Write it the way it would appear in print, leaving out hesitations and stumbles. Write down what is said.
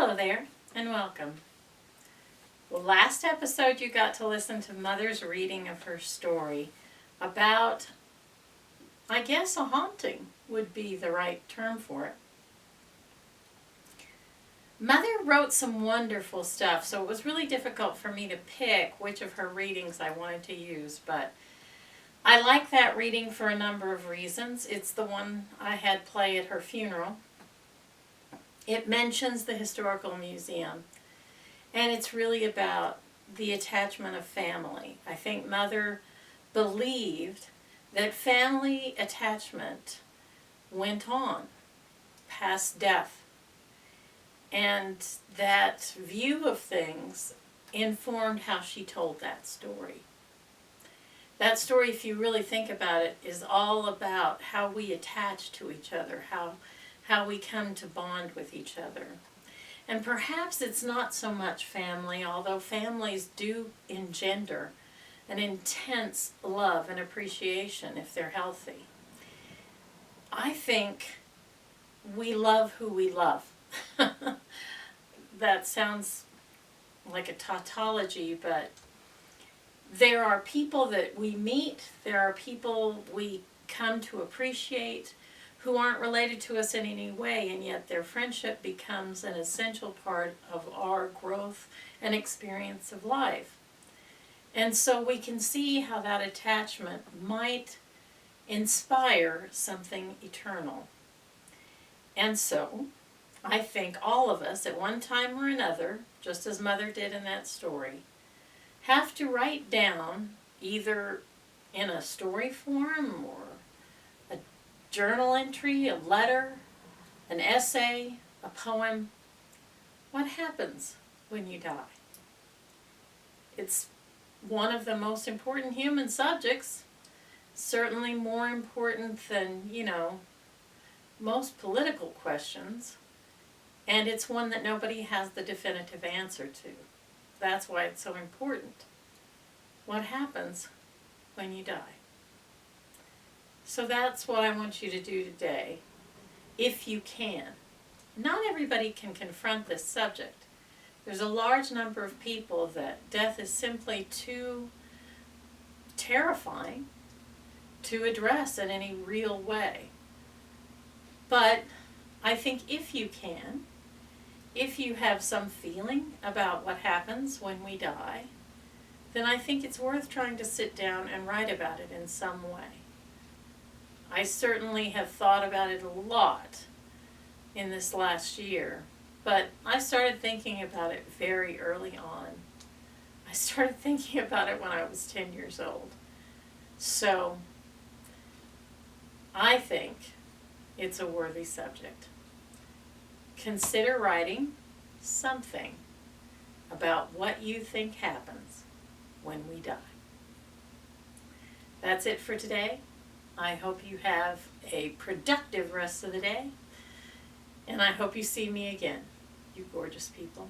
Hello there, and welcome. Well, last episode you got to listen to Mother's reading of her story about, I guess, a haunting would be the right term for it. Mother wrote some wonderful stuff, so it was really difficult for me to pick which of her readings I wanted to use, but I like that reading for a number of reasons. It's the one I had play at her funeral. It mentions the historical museum, and it's really about the attachment of family. I think Mother believed that family attachment went on past death, and that view of things informed how she told that story. That story, if you really think about it, is all about how we attach to each other, how we come to bond with each other. And perhaps it's not so much family, although families do engender an intense love and appreciation if they're healthy. I think we love who we love. That sounds like a tautology, but there are people that we meet, there are people we come to appreciate who aren't related to us in any way, and yet their friendship becomes an essential part of our growth and experience of life. And so we can see how that attachment might inspire something eternal. And so I think all of us at one time or another, just as Mother did in that story, have to write down, either in a story form or a journal entry, a letter, an essay, a poem, what happens when you die. It's one of the most important human subjects, certainly more important than, most political questions, and it's one that nobody has the definitive answer to. That's why it's so important. What happens when you die? So that's what I want you to do today, if you can. Not everybody can confront this subject. There's a large number of people that death is simply too terrifying to address in any real way. But I think if you can, if you have some feeling about what happens when we die, then I think it's worth trying to sit down and write about it in some way. I certainly have thought about it a lot in this last year, but I started thinking about it very early on. I started thinking about it when I was 10 years old. So I think it's a worthy subject. Consider writing something about what you think happens when we die. That's it for today. I hope you have a productive rest of the day, and I hope you see me again, you gorgeous people.